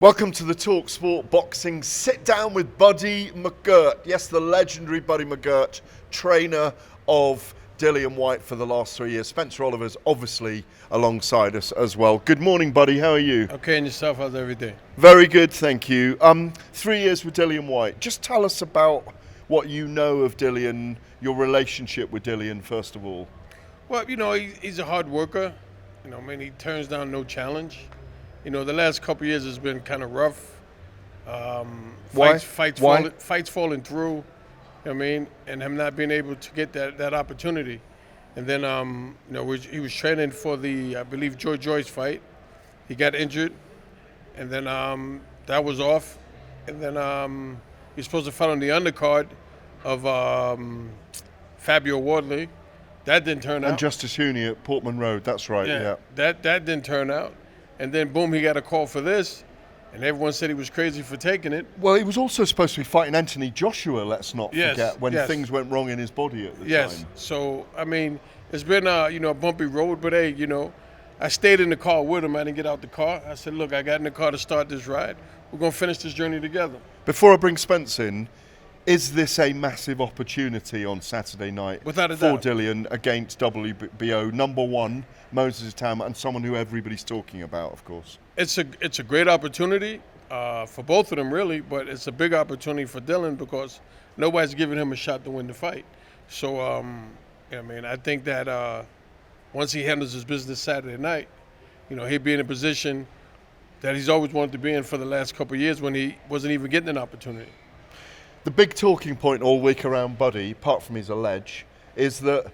Welcome to the talkSPORT Boxing Sit-Down with Buddy McGirt. Yes, the legendary Buddy McGirt, trainer of Dillian White for the last 3 years. Spencer Oliver's obviously alongside us as well. Good morning, Buddy. How are you? Okay, and yourself? How's every day? Very good, thank you. 3 years with Dillian White. Just tell us about what you know of Dillian, your relationship with Dillian, first of all. Well, he's a hard worker. He turns down no challenge. The last couple of years has been kind of rough. Fights falling through. And him not being able to get that opportunity. And then, he was training for the, I believe, George Joyce fight. He got injured, and then that was off. And then he was supposed to fight on the undercard of Fabio Wardley. That didn't turn out. And Justice Huni at Portman Road, that's right, yeah. That didn't turn out. And then, boom, he got a call for this, and everyone said he was crazy for taking it. Well, he was also supposed to be fighting Anthony Joshua, let's not forget, when things went wrong in his body at the time. Yes, so, it's been a bumpy road, but hey, I stayed in the car with him. I didn't get out the car. I said, look, I got in the car to start this ride. We're going to finish this journey together. Before I bring Spence in, is this a massive opportunity on Saturday night for Dillian against WBO #1 Moses Itauma and someone who everybody's talking about, of course? It's a great opportunity for both of them, really, but it's a big opportunity for Dillian because nobody's giving him a shot to win the fight. So, I think that once he handles his business Saturday night, he'll be in a position that he's always wanted to be in for the last couple of years when he wasn't even getting an opportunity. The big talking point all week around Buddy, apart from his allege, is that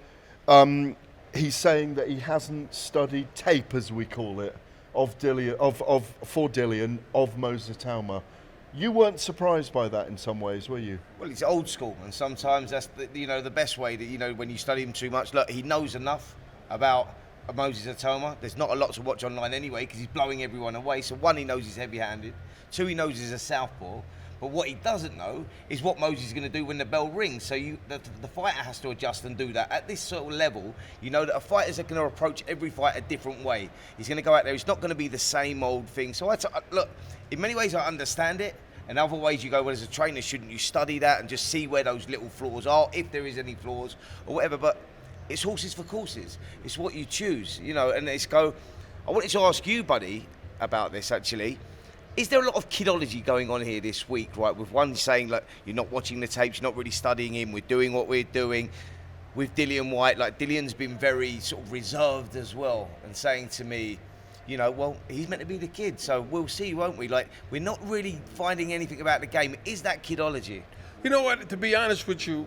he's saying that he hasn't studied tape, as we call it, of Dillian of Moses Itauma. You weren't surprised by that in some ways, were you? Well, it's old school, and sometimes that's the best way that when you study him too much. Look, he knows enough about Moses Itauma. There's not a lot to watch online anyway because he's blowing everyone away. So one, he knows he's heavy-handed. Two, he knows he's a southpaw. But what he doesn't know is what Moses is going to do when the bell rings. So the fighter has to adjust and do that. At this sort of level, you know that a fighter's going to approach every fight a different way. He's going to go out there. It's not going to be the same old thing. So look, in many ways I understand it. In other ways you go, well, as a trainer, shouldn't you study that and just see where those little flaws are, if there is any flaws or whatever. But it's horses for courses. It's what you choose, and I wanted to ask you, Buddy, about this actually. Is there a lot of kidology going on here this week, right? With one saying, like, you're not watching the tapes, you're not really studying him, we're doing what we're doing. With Dillian White, like, Dillian's been very sort of reserved as well and saying to me, well, he's meant to be the kid, so we'll see, won't we? Like, we're not really finding anything about the game. Is that kidology? You know what? To be honest with you,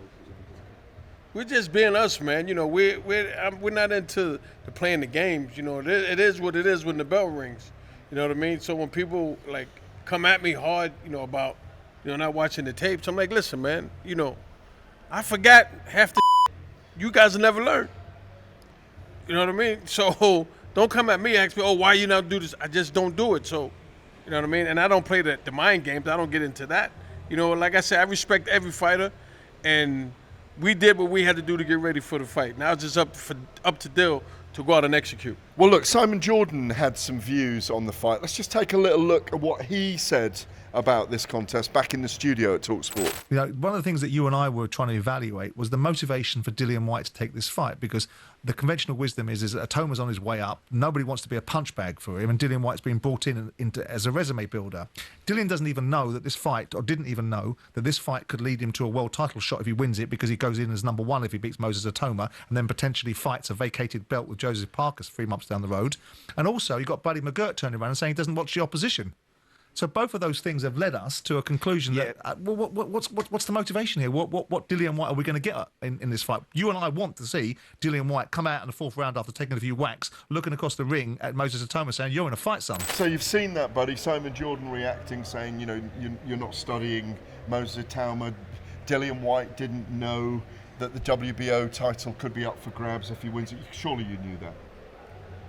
we're just being us, man. We're not into the playing the games. It is what it is when the bell rings. You know what I mean? So when people come at me hard, about not watching the tapes, I'm like, listen, man, I forgot half the you guys will never learn. You know what I mean? So don't come at me and ask me, why you not do this? I just don't do it. So, you know what I mean? And I don't play the mind games. I don't get into that. Like I said, I respect every fighter, and we did what we had to do to get ready for the fight. Now it's just up to Dill to go out and execute. Well, look, Simon Jordan had some views on the fight. Let's just take a little look at what he said about this contest back in the studio at talkSPORT. One of the things that you and I were trying to evaluate was the motivation for Dillian White to take this fight, because the conventional wisdom is that Itauma's on his way up. Nobody wants to be a punch bag for him, and Dillian White's been brought in as a resume builder. Dillian doesn't even know that this fight, or didn't even know that this fight could lead him to a world title shot if he wins it, because he goes in as #1 if he beats Moses Itauma, and then potentially fights a vacated belt with Joseph Parker 3 months down the road. And also, you've got Buddy McGirt turning around and saying he doesn't watch the opposition. So both of those things have led us to a conclusion that what's the motivation here? What Dillian White are we going to get in this fight? You and I want to see Dillian White come out in the 4th round after taking a few whacks, looking across the ring at Moses Itauma saying, you're in a fight, son. So you've seen that, Buddy. Simon Jordan reacting, saying, you're not studying Moses Itauma. Dillian White didn't know that the WBO title could be up for grabs if he wins it. Surely you knew that.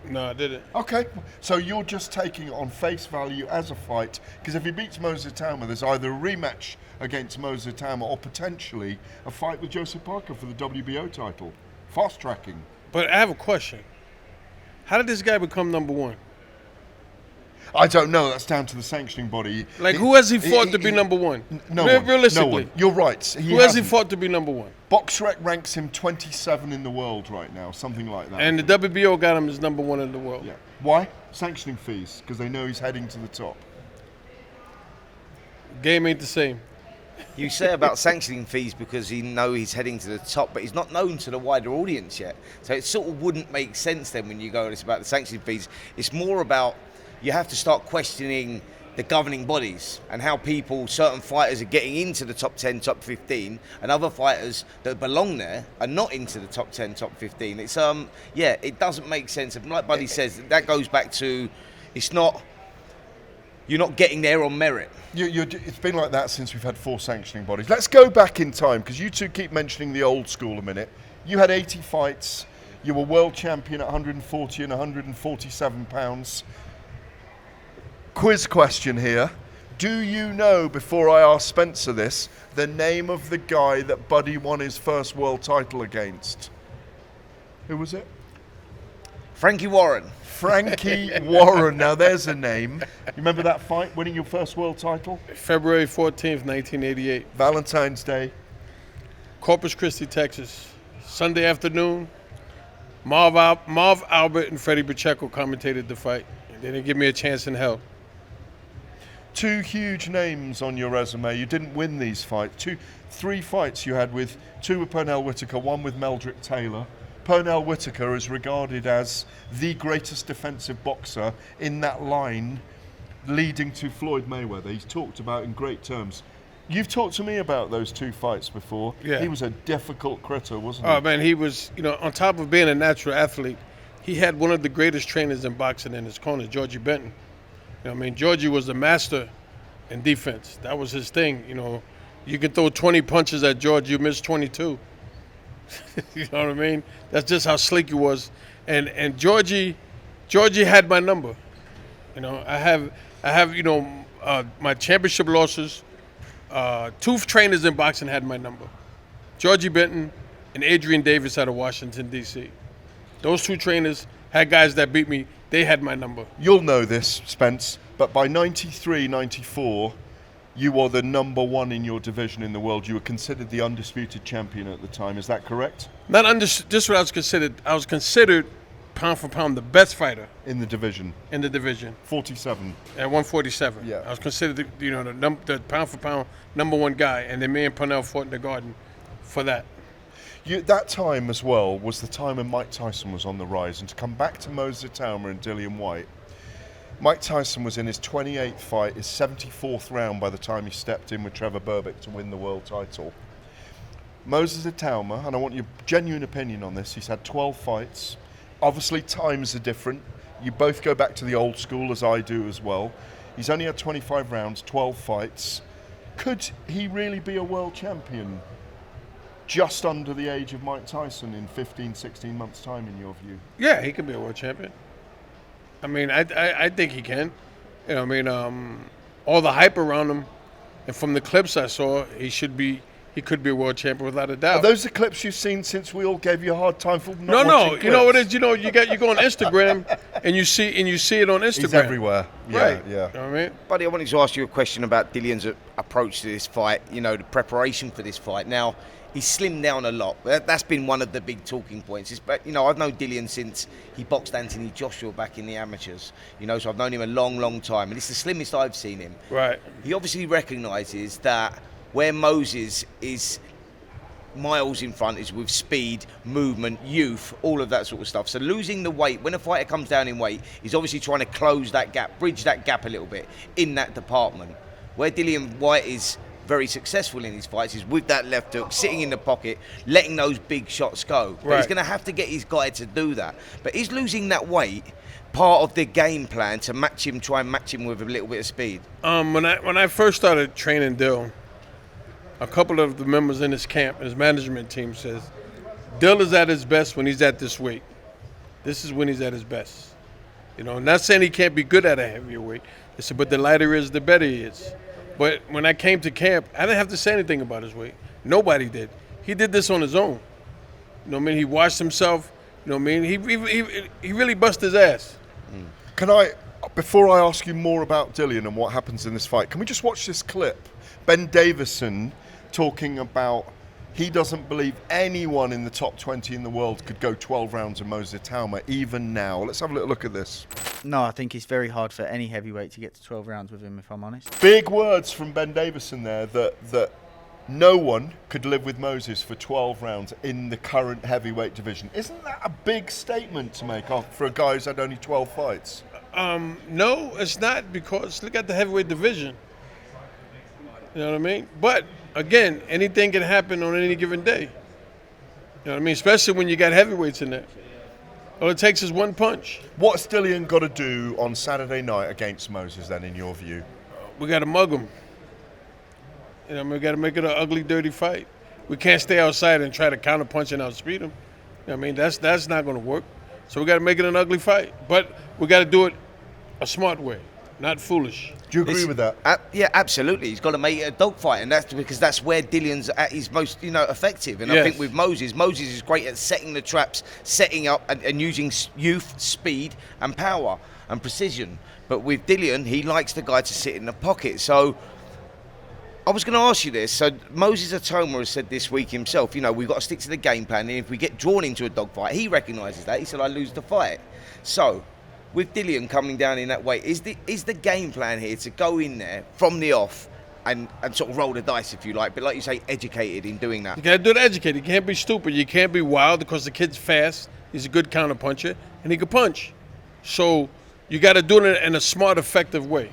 No, I didn't. Okay, so you're just taking it on face value as a fight, because if he beats Moses Itauma, there's either a rematch against Moses Itauma or potentially a fight with Joseph Parker for the WBO title. Fast tracking. But I have a question. How did this guy become #1? I don't know. That's down to the sanctioning body. Like, who has he fought to be number one? No one. Realistically. No one. You're right. Who has he fought to be number one? BoxRec ranks him 27 in the world right now, something like that. And the WBO got him as number one in the world. Yeah. Why? Sanctioning fees, because they know he's heading to the top. Game ain't the same. You say about sanctioning fees because he know he's heading to the top, but he's not known to the wider audience yet. So it sort of wouldn't make sense then when you go, it's about the sanctioning fees. It's more about you have to start questioning the governing bodies and how certain fighters are getting into the top 10, top 15, and other fighters that belong there are not into the top 10, top 15. It's it doesn't make sense. And like Buddy says, that goes back to you're not getting there on merit. It's been like that since we've had 4 sanctioning bodies. Let's go back in time, because you two keep mentioning the old school a minute. You had 80 fights. You were world champion at 140 and 147 pounds. Quiz question here. Do you know, before I ask Spencer this, the name of the guy that Buddy won his first world title against? Who was it? Frankie Warren. Frankie Warren. Now there's a name. You remember that fight, winning your first world title? February 14th, 1988. Valentine's Day. Corpus Christi, Texas. Sunday afternoon. Marv Albert and Freddie Pacheco commentated the fight. They didn't give me a chance in hell. 2 huge names on your resume. You didn't win these fights. 3 fights you had with 2 with Pernell Whitaker, 1 with Meldrick Taylor. Pernell Whitaker is regarded as the greatest defensive boxer in that line leading to Floyd Mayweather. He's talked about in great terms. You've talked to me about those 2 fights before. Yeah. He was a difficult critter, wasn't he? Oh, man, he was, on top of being a natural athlete, he had one of the greatest trainers in boxing in his corner, Georgie Benton. Georgie was the master in defense. That was his thing. You can throw 20 punches at George, you miss 22. You know what I mean? That's just how slick he was. And Georgie had my number. I have my championship losses. 2 trainers in boxing had my number. Georgie Benton and Adrian Davies out of Washington, D.C. Those 2 trainers had guys that beat me. They had my number. You'll know this, Spence, but by 93, 94, you were the number 1 in your division in the world. You were considered the undisputed champion at the time. Is that correct? Just what I was considered. I was considered pound for pound the best fighter in the division. 47. At 147. Yeah. I was considered the pound for pound number 1 guy, and then me and Pernell fought in the Garden for that. That time as well was the time when Mike Tyson was on the rise. And to come back to Moses Itauma and Dillian Whyte, Mike Tyson was in his 28th fight, his 74th round by the time he stepped in with Trevor Berbick to win the world title. Moses Itauma, and I want your genuine opinion on this, he's had 12 fights. Obviously times are different. You both go back to the old school, as I do as well. He's only had 25 rounds, 12 fights. Could he really be a world champion just under the age of Mike Tyson in 15, 16 months' time, in your view? Yeah, he could be a world champion. I think he can. All the hype around him, and from the clips I saw, he could be a world champion without a doubt. Are those the clips you've seen since we all gave you a hard time for not No. watching clips? You know what it is? You go on Instagram and you see it on Instagram. He's everywhere. Yeah, right. Yeah. You know what I mean? Buddy, I wanted to ask you a question about Dillian's approach to this fight, the preparation for this fight. Now, he's slimmed down a lot. That's been one of the big talking points. I've known Dillian since he boxed Anthony Joshua back in the amateurs. So I've known him a long, long time. And it's the slimmest I've seen him. Right. He obviously recognises that where Moses is miles in front is with speed, movement, youth, all of that sort of stuff. So losing the weight, when a fighter comes down in weight, he's obviously trying to close that gap, bridge that gap a little bit in that department. Where Dillian White is very successful in his fights is with that left hook, sitting in the pocket, letting those big shots go. But he's going to have to get his guy to do that. But is losing that weight part of the game plan to try and match him with a little bit of speed? When I first started training Dill, a couple of the members in his camp, his management team, says, Dill is at his best when he's at this weight. This is when he's at his best. Not saying he can't be good at a heavier weight. They said, but the lighter he is, the better he is. But when I came to camp, I didn't have to say anything about his weight. Nobody did. He did this on his own. He washed himself. He really busted his ass. Can I Before I ask you more about Dillian and what happens in this fight, can we just watch this clip? Ben Davison talking about he doesn't believe anyone in the top 20 in the world could go 12 rounds of Moses Itauma, even now. Let's have a little look at this. No, I think it's very hard for any heavyweight to get to 12 rounds with him, if I'm honest. Big words from Ben Davison there that no one could live with Moses for 12 rounds in the current heavyweight division. Isn't that a big statement to make for a guy who's had only 12 fights? No, it's not, because look at the heavyweight division. You know what I mean? But again, anything can happen on any given day. You know what I mean? Especially when you got heavyweights in there. All it takes is one punch. What's Dillian got to do on Saturday night against Moses then, in your view? We got to mug him. You know, we got to make it an ugly, dirty fight. We can't stay outside and try to counterpunch and outspeed him. You know what I mean? That's not going to work. So we got to make it an ugly fight. But we got to do it a smart way, not foolish. Do you agree with that? Yeah, absolutely. He's got to make it a dogfight, and that's because that's where Dillian's at his most, effective. And Yes. I think with Moses is great at setting the traps, setting up and using youth, speed, and power and precision. But with Dillian, he likes the guy to sit in the pocket. So I was going to ask you this. So Moses Itauma has said this week himself, we've got to stick to the game plan. And if we get drawn into a dogfight, he recognises that. He said, I lose the fight. So with Dillian coming down in that way, is the game plan here to go in there from the off and sort of roll the dice, if you like, but like you say, educated in doing that? You got to do it educated. You can't be stupid. You can't be wild, because the kid's fast. He's a good counter puncher, and he can punch. So you got to do it in a smart, effective way,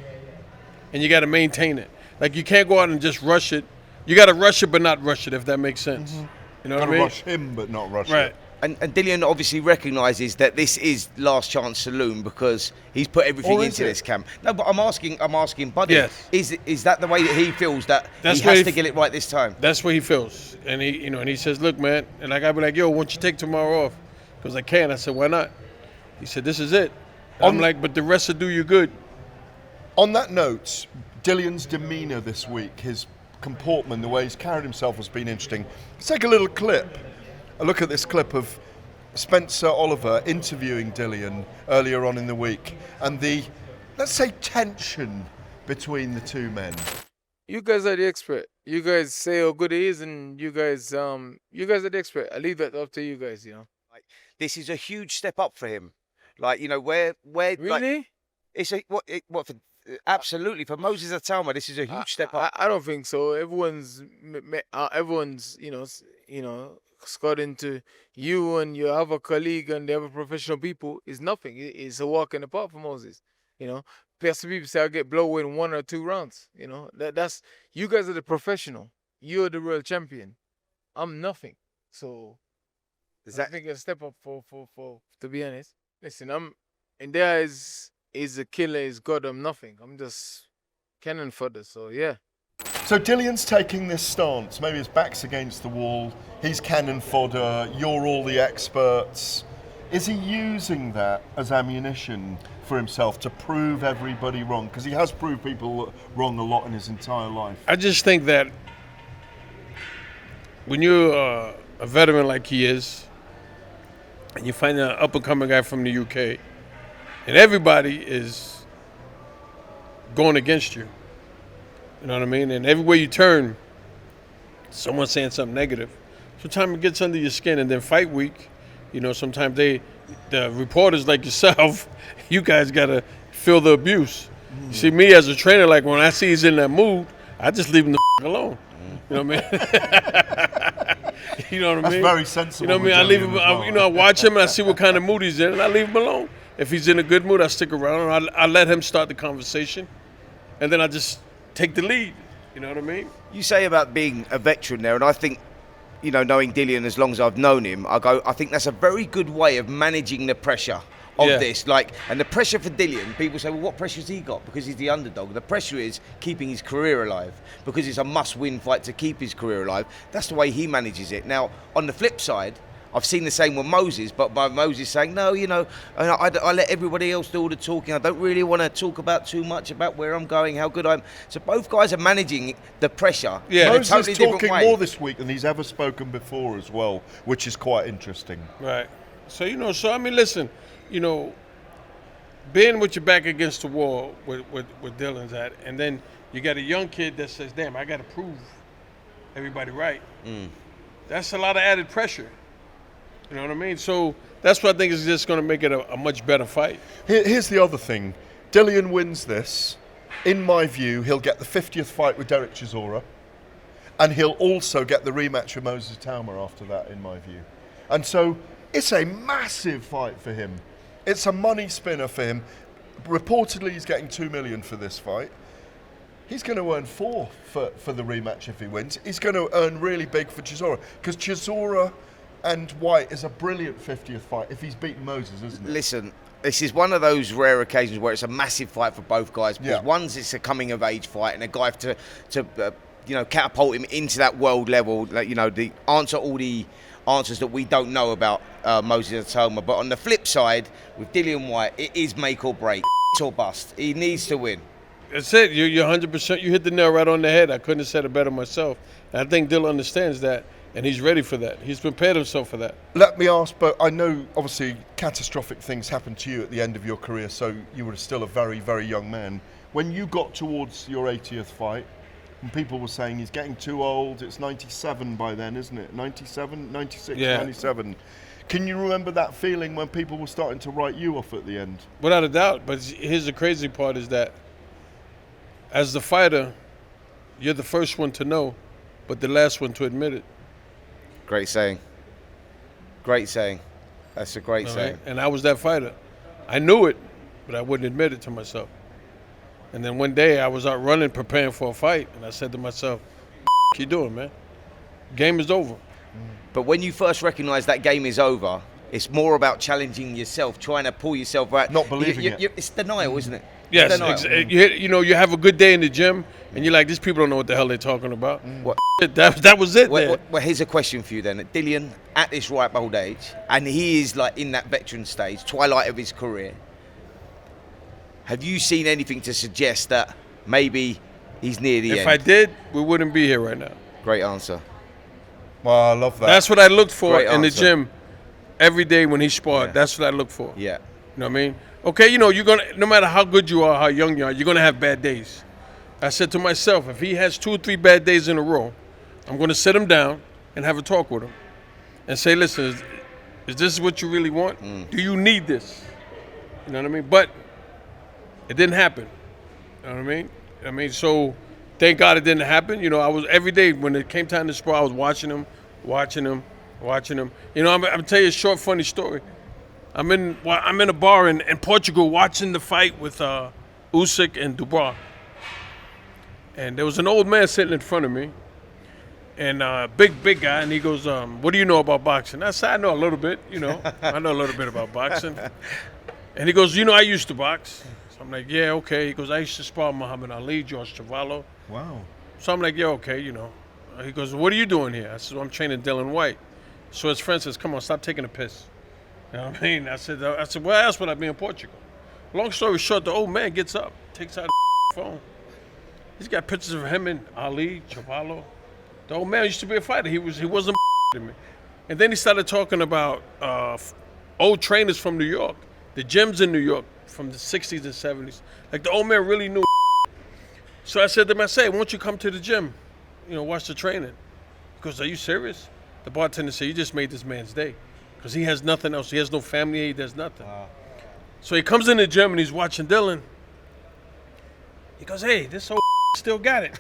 and you got to maintain it. Like, you can't go out and just rush it. You got to rush it, but not rush it, if that makes sense. Mm-hmm. You know what I Gotta mean? rush him, but not rush Right. it. And Dillian obviously recognises that this is last chance saloon, because he's put everything Or is into it? this camp. No, but I'm asking Buddy. Yes. Is that the way that he feels, that That's he where has he to get it right this time? That's what he feels. And he says, look, man, and I got to be like, yo, why don't you take tomorrow off? Because I can. I said, why not? He said, this is it. I'm like, but the rest will do you good. On that note, Dillian's demeanour this week, his comportment, the way he's carried himself has been interesting. Let's take a little clip. A look at this clip of Spencer Oliver interviewing Dillian earlier on in the week, and the, let's say, tension between the two men. You guys are the expert. You guys say how good he is, and you guys are the expert. I leave that up to you guys, Like, this is a huge step up for him. Like, where Really? like, it's a what for absolutely for Moses Itauma, this is a huge step up. I don't think so. Everyone's according to you and your other colleague and the other professional people, is nothing. It's a walk in the park for Moses. Plus people say I get blown in 1 or 2 rounds. That's you guys are the professional. You're the world champion. I'm nothing. So I think it's a step up for to be honest. Listen, and there is a killer, is God, I'm nothing. I'm just cannon fodder. So yeah. So Dillian's taking this stance. Maybe his back's against the wall. He's cannon fodder. You're all the experts. Is he using that as ammunition for himself to prove everybody wrong? Because he has proved people wrong a lot in his entire life. I just think that when you're a veteran like he is, and you find an up-and-coming guy from the UK, and everybody is going against you, you know what I mean? And everywhere you turn, someone's saying something negative. Sometimes it gets under your skin, and then fight week, sometimes the reporters like yourself, you guys got to feel the abuse. You see, me as a trainer, like when I see he's in that mood, I just leave him the alone. You know what I mean? You know what I mean? That's very sensible. You know what I mean? I leave him. I watch him and I see what kind of mood he's in, and I leave him alone. If he's in a good mood, I stick around and I let him start the conversation, and then I just take the lead. You know what I mean? You say about being a veteran there, and I think, knowing Dillian as long as I've known him, I think that's a very good way of managing the pressure of this. And the pressure for Dillian, people say, well, what pressure's he got? Because he's the underdog. The pressure is keeping his career alive, because it's a must-win fight to keep his career alive. That's the way he manages it. Now, on the flip side, I've seen the same with Moses, but by Moses saying, no, I let everybody else do all the talking. I don't really want to talk about too much about where I'm going, how good I'm. So both guys are managing the pressure in a Moses totally is different talking way. more this week than he's ever spoken before as well, which is quite interesting. Right. So, so I mean, listen, being with your back against the wall with Dillian's at, and then you got a young kid that says, damn, I got to prove everybody right. That's a lot of added pressure. You know what I mean? So that's what I think is just going to make it a much better fight. Here's the other thing. Dillian wins this. In my view, he'll get the 50th fight with Derek Chisora, and he'll also get the rematch with Moses Itauma after that, in my view. And so it's a massive fight for him. It's a money spinner for him. Reportedly, he's getting $2 million for this fight. He's going to earn $4 million for the rematch if he wins. He's going to earn really big for Chisora, because Chisora and White is a brilliant 50th fight if he's beaten Moses, isn't it? Listen, this is one of those rare occasions where it's a massive fight for both guys. Because one's it's a coming of age fight, and a guy to catapult him into that world level. The answer all the answers that we don't know about Moses Itauma. But on the flip side, with Dillian White, it is make or break, or bust. He needs to win. That's it. You're 100%. You hit the nail right on the head. I couldn't have said it better myself. And I think Dillian understands that, and he's ready for that. He's prepared himself for that. Let me ask, but I know obviously catastrophic things happened to you at the end of your career, so you were still a very, very young man. When you got towards your 80th fight, and people were saying he's getting too old, it's 97 by then, isn't it? 97, 96, Yeah. 97. Can you remember that feeling when people were starting to write you off at the end? Without a doubt. But here's the crazy part is that as the fighter, you're the first one to know, but the last one to admit it. Great saying. Great saying. That's a great saying. Right? And I was that fighter. I knew it, but I wouldn't admit it to myself. And then one day I was out running, preparing for a fight, and I said to myself, "What you doing, man? Game is over." But when you first recognise that game is over, it's more about challenging yourself, trying to pull yourself out. Not believing it. It's denial, isn't it? Yes, Denial. you have a good day in the gym, and you're like, these people don't know what the hell they're talking about. What? That was it. Well, here's a question for you then. Dillian, at this ripe old age, and he is like in that veteran stage, twilight of his career, have you seen anything to suggest that maybe he's near the end? If I did, we wouldn't be here right now. Great answer. Well, I love that. That's what I looked for Great in the answer. gym every day when he sparred. Yeah. That's what I look for. Yeah. You know what I mean? Okay, you're gonna, no matter how good you are, how young you are, you're gonna have bad days. I said to myself, if he has 2 or 3 bad days in a row, I'm gonna sit him down and have a talk with him and say, listen, is this what you really want? Do you need this? You know what I mean? But it didn't happen. You know what I mean? So thank God it didn't happen. I was every day when it came time to spar, I was watching him. I'm tell you a short, funny story. I'm in a bar in Portugal watching the fight with Usyk and Dubois. And there was an old man sitting in front of me, and big guy, and he goes, what do you know about boxing? I said, I know a little bit, I know a little bit about boxing. And he goes, I used to box. So I'm like, yeah, okay. He goes, I used to spar Muhammad Ali, George Cavallo. Wow. So I'm like, yeah, okay, He goes, what are you doing here? I said, well, I'm training Dillian White. So his friend says, come on, stop taking a piss. You know what I mean? I said, well, that's what I mean in Portugal. Long story short, the old man gets up, takes out the phone. He's got pictures of him and Ali, Cavallo. The old man used to be a fighter. He wasn't to me. And then he started talking about old trainers from New York, the gyms in New York from the 60s and 70s. Like the old man really knew. So I said to him, why don't you come to the gym, watch the training? He goes, are you serious? The bartender said, you just made this man's day. Because he has nothing else. He has no family. He does nothing. Wow. So he comes in the gym and he's watching Dillian. He goes, hey, this old still got it.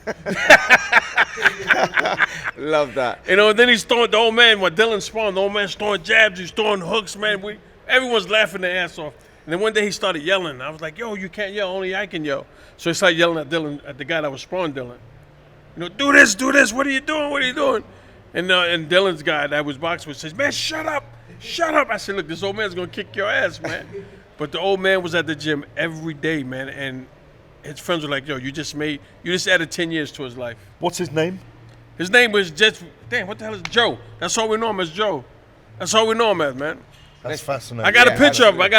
Love that. And then he's throwing, the old man, when Dillian spawned, the old man's throwing jabs, he's throwing hooks, man. Everyone's laughing their ass off. And then one day he started yelling. I was like, yo, you can't yell, only I can yell. So he started yelling at Dillian, at the guy that was sparring Dillian. Do this, what are you doing? And Dillian's guy that was boxing with says, man, shut up. I said, look, this old man's gonna kick your ass, man. But the old man was at the gym every day, man, and his friends were like, yo, you just added 10 years to his life. What's his name? His name was what the hell is Joe? That's all we know him as, Joe. That's all we know him as, man. That's fascinating. I got a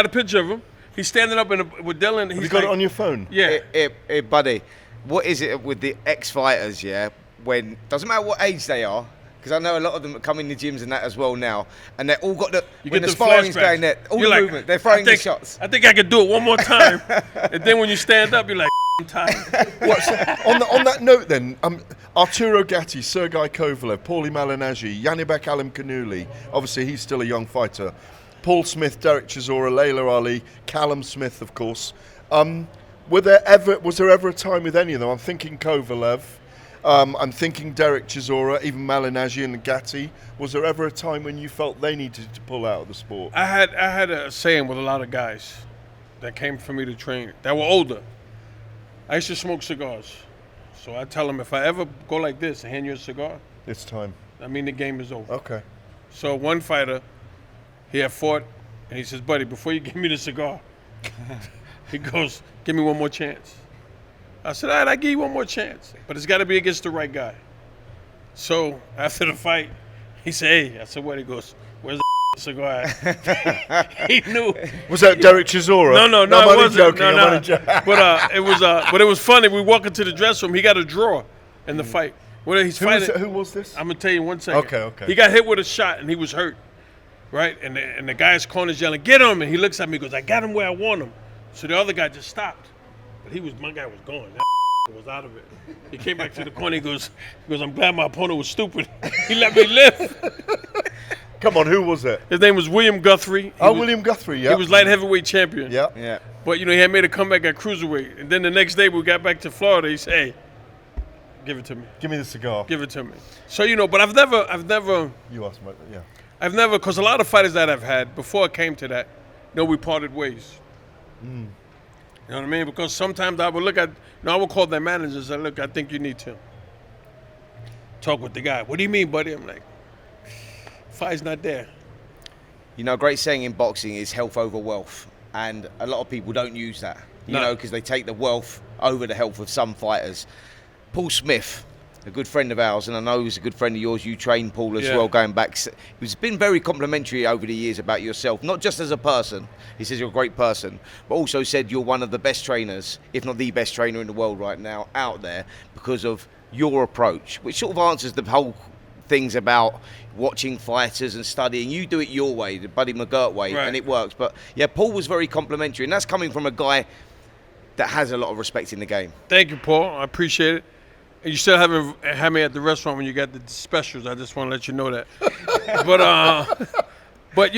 picture of him. He's standing up with Dillian. Have you got it on your phone? Yeah. Hey, buddy, what is it with the ex-fighters, yeah, when, doesn't matter what age they are, because because I know a lot of them come in the gyms and that as well now, and they're all got the You when get the the sparring's flashbacks. going there, all You're the like, movement, they're throwing the shots. I think I could do it one more time. And then when you stand up, you're like, I'm tired. On that note, then, Arturo Gatti, Sergei Kovalev, Paulie Malignaggi, Yanibek Alimkhanuly. Obviously, he's still a young fighter. Paul Smith, Derek Chisora, Layla Ali, Callum Smith, of course. Was there ever a time with any of them? I'm thinking Kovalev. I'm thinking Derek Chisora, even Malignaggi and Gatti. Was there ever a time when you felt they needed to pull out of the sport? I had a saying with a lot of guys that came for me to train that were older. I used to smoke cigars. So I tell them, if I ever go like this and hand you a cigar, It's time. I mean the game is over. Okay. So one fighter, he had fought, and he says, buddy, before you give me the cigar, he goes, give me one more chance. I said, all right, I give you one more chance, but it's got to be against the right guy. So after the fight, he said, hey, I said, what? He goes, where's the cigar at? He knew. Was that Derek Chisora? No, I'm it only wasn't. joking. No, I'm no. only joking. But it was funny. We walk into the dressing room. He got a draw in the fight. Well, he's fighting. Who was this? I'm gonna tell you in 1 second. Okay. He got hit with a shot and he was hurt, right? And the guy's corner's yelling, "Get him!" And he looks at me, and goes, "I got him where I want him." So the other guy just stopped, but my guy was gone. That was out of it. He came back to the corner. He goes, "I'm glad my opponent was stupid. He let me live." Come on, who was it? His name was William Guthrie. William Guthrie, yeah. He was light heavyweight champion. Yeah. Yeah. But he had made a comeback at cruiserweight, and then the next day we got back to Florida. He said, "Hey, give it to me. Give me the cigar. Give it to me." So but I've never, You asked me, yeah. because a lot of fighters that I've had before it came to that, we parted ways. You know what I mean? Because sometimes I would look at, I would call their managers and say, look, I think you need to talk with the guy. What do you mean, buddy? I'm like, fight's not there. You know, a great saying in boxing is health over wealth, and a lot of people don't use that, because they take the wealth over the health of some fighters. Paul Smith, a good friend of ours, and I know he's a good friend of yours. You trained Paul as well, going back. He's been very complimentary over the years about yourself, not just as a person. He says you're a great person, but also said you're one of the best trainers, if not the best trainer in the world right now out there, because of your approach, which sort of answers the whole things about watching fighters and studying. You do it your way, the Buddy McGirt way, Right. and it works. But yeah, Paul was very complimentary, and that's coming from a guy that has a lot of respect in the game. Thank you, Paul. I appreciate it. And you still haven't had me at the restaurant when you got the specials. I just want to let you know that. But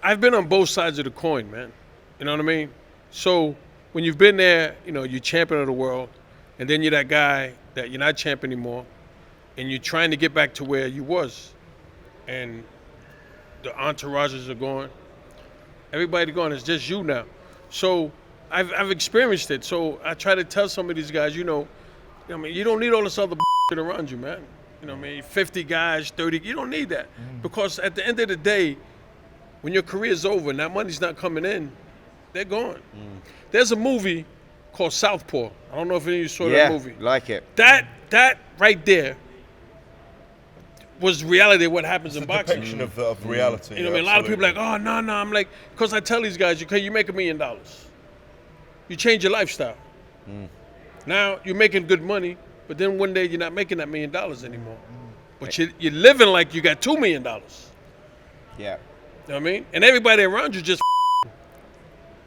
I've been on both sides of the coin, man. You know what I mean? So when you've been there, you're champion of the world, and then you're that guy that you're not champion anymore, and you're trying to get back to where you was, and the entourages are going. Everybody going. It's just you now. So I've experienced it. So I try to tell some of these guys, you don't need all this other shit around you, man. 50 guys, 30. You don't need that, because at the end of the day, when your career's over and that money's not coming in, they're gone. There's a movie called Southpaw. I don't know if any of you saw that movie. Like it. That right there was reality of what happens in boxing. Depiction of reality. A lot of people are like, oh, no. I'm like, because I tell these guys, you make $1 million. You change your lifestyle. Now you're making good money, but then one day you're not making that $1 million anymore. But you're living like you got $2 million. Yeah. You know what I mean? And everybody around you just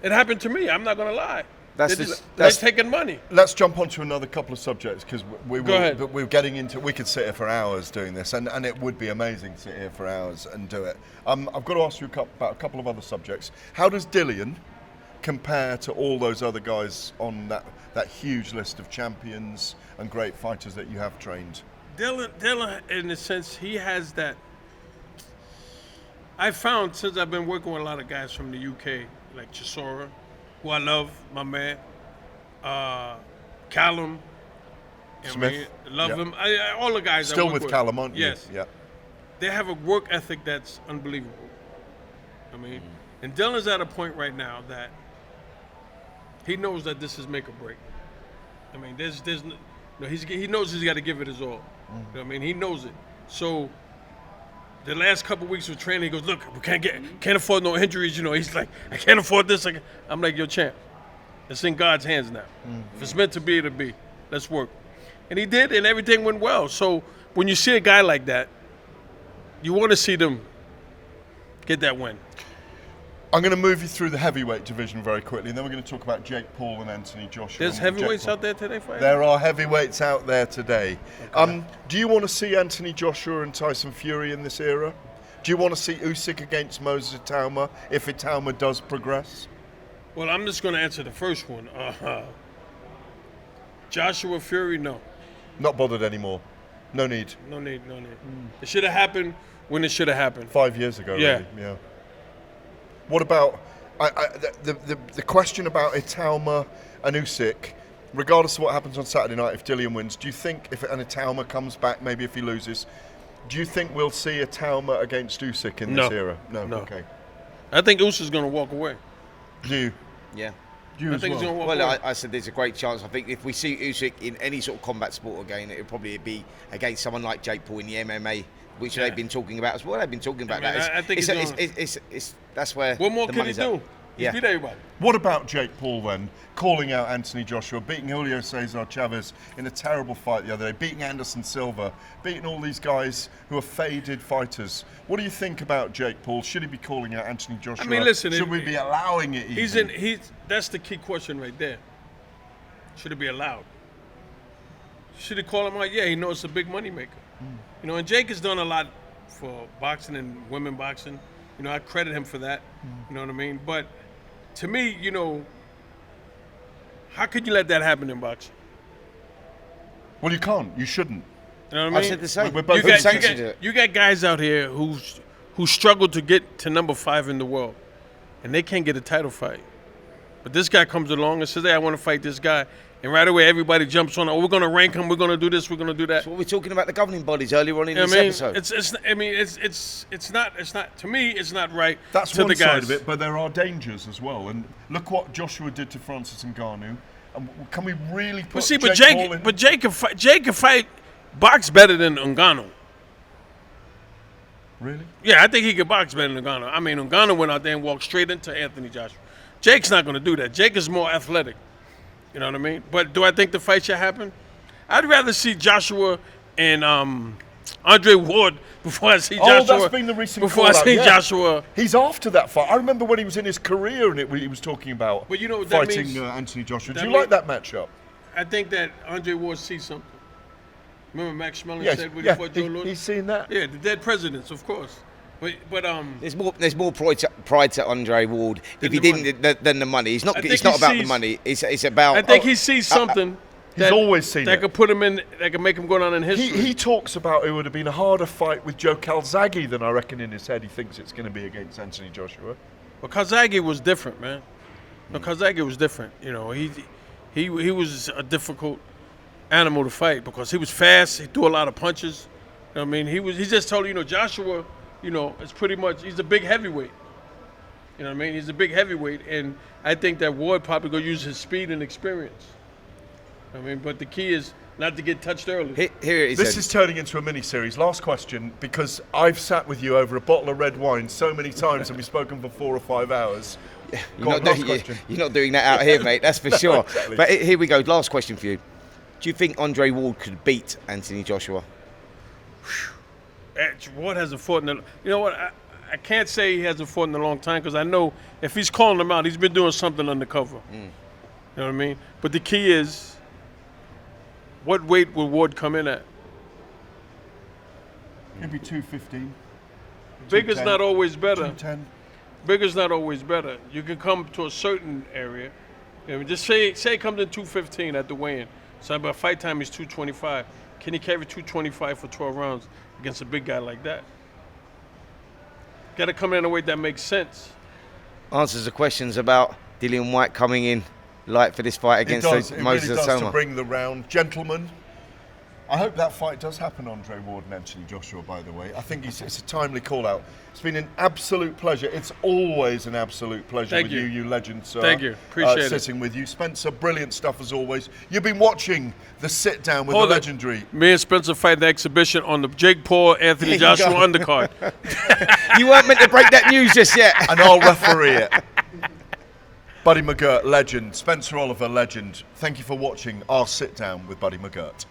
it happened to me. I'm not going to lie. They're taking money. Let's jump on to another couple of subjects, because Go ahead. we're getting into. We could sit here for hours doing this, and it would be amazing to sit here for hours and do it. I've got to ask you about a couple of other subjects. How does Dillian compare to all those other guys on that huge list of champions and great fighters that you have trained? Dillian, in a sense, he has that. I found, since I've been working with a lot of guys from the UK, like Chisora, who I love, my man, Callum, Smith, love yeah. him. All the guys. Still I work with Callum, aren't you? Yes. Yeah. They have a work ethic that's unbelievable. And Dillian's at a point right now that he knows that this is make or break. He knows he's got to give it his all. He knows it. So the last couple weeks of training, he goes, look, we can't afford no injuries. He's like, I can't afford this. I'm like, yo, champ, it's in God's hands now. If it's meant to be, it'll be. Let's work. And he did, and everything went well. So when you see a guy like that, you want to see them get that win. I'm going to move you through the heavyweight division very quickly, and then we're going to talk about Jake Paul and Anthony Joshua. There's heavyweights out there today fighting? There are heavyweights out there today. Okay. Do you want to see Anthony Joshua and Tyson Fury in this era? Do you want to see Usyk against Moses Itauma if Itauma does progress? Well, I'm just going to answer the first one. Joshua Fury, no. Not bothered anymore. No need. No need. It should have happened when it should have happened. 5 years ago, yeah. Really. Yeah. What about the question about Itauma and Usyk? Regardless of what happens on Saturday night, if Dillian wins, do you think if an Itauma comes back, maybe if he loses, do you think we'll see Itauma against Usyk in this era? No. Okay. I think Usyk's going to walk away. Do you? Yeah. I think he's going to walk away. Well, I said there's a great chance. I think if we see Usyk in any sort of combat sport again, it would probably be against someone like Jake Paul in the MMA, which they've been talking about as well. They've been talking about that. I think that's where. What more the can he do? He's beat everybody. What about Jake Paul then? Calling out Anthony Joshua, beating Julio Cesar Chavez in a terrible fight the other day, beating Anderson Silva, beating all these guys who are faded fighters. What do you think about Jake Paul? Should he be calling out Anthony Joshua? I mean, listen. Should we be allowing it? That's the key question right there. Should it be allowed? Should he call him out? Yeah, he knows it's a big money maker. You know, and Jake has done a lot for boxing and women boxing. You know, I credit him for that. You know what I mean? But to me, you know, how could you let that happen in boxing? Well, you can't. You shouldn't. You know what I mean? I said the same. We're both you got guys out here who struggle to get to number 5 in the world, and they can't get a title fight. But this guy comes along and says, hey, I want to fight this guy. And right away, everybody jumps on, we're going to rank him, we're going to do this, we're going to do that. That's what we're talking about the governing bodies earlier on in this episode. It's not, to me, it's not right. That's to one the side guys. of it, but there are dangers as well. And look what Joshua did to Francis Ngannou. Can we really put Jake Paul in? But Jake can fight box better than Ngannou. Really? Yeah, I think he can box better than Ngannou. I mean, Ngannou went out there and walked straight into Anthony Joshua. Jake's not going to do that. Jake is more athletic. You know what I mean? But do I think the fight should happen? I'd rather see Joshua and Andre Ward before I see Joshua. Oh, that's been the recent before I see Joshua. He's after that fight. I remember when he was in his career and he was talking about but you know what that fighting means? Anthony Joshua. Do you like that matchup? I think that Andre Ward sees something. Remember Max Schmeling said when he fought Joe Louis? He's seen that. Yeah, the dead presidents, of course. But there's more pride to Andre Ward if he didn't than the money. It's not about the money. It's about. I think he sees something. He's always seen that could put him in. That could make him go down in history. He talks about it would have been a harder fight with Joe Calzaghe than I reckon in his head he thinks it's going to be against Anthony Joshua. Well, Calzaghe was different, man. No, Calzaghe was different. You know, he was a difficult animal to fight because he was fast. He threw a lot of punches. You know what I mean, he just told you, Joshua. You know, it's pretty much, he's a big heavyweight. You know what I mean? He's a big heavyweight, and I think that Ward probably going to use his speed and experience. I mean, but the key is not to get touched early. Here it is. This is turning into a mini-series. Last question, because I've sat with you over a bottle of red wine so many times and we've spoken for 4 or 5 hours. You're not doing that out here, mate, that's for sure. Exactly. But here we go, last question for you. Do you think Andre Ward could beat Anthony Joshua? Ward hasn't fought in a... You know what? I can't say he hasn't fought in a long time because I know if he's calling him out, he's been doing something undercover. You know what I mean? But the key is, what weight will Ward come in at? Maybe 215. Bigger's not always better. 210. Bigger's not always better. You can come to a certain area. You know, just say he comes in 215 at the weigh-in. So by fight time he's 225. Can he carry 225 for 12 rounds against a big guy like that? Got to come in a weight that makes sense. Answers the questions about Dillian White coming in light for this fight against Moses Itauma. It really does to bring the round. Gentlemen, I hope that fight does happen, Andre Ward and Anthony Joshua, by the way. I think it's a timely call-out. It's been an absolute pleasure. It's always an absolute pleasure with you legend, sir. Thank you. Appreciate it. Sitting with you. Spencer, brilliant stuff as always. You've been watching the Sit-Down with the legendary... Me and Spencer fight the exhibition on the Jake Paul, Anthony Joshua undercard. You weren't meant to break that news just yet. And I'll referee it. Buddy McGirt, legend. Spencer Oliver, legend. Thank you for watching our Sit-Down with Buddy McGirt.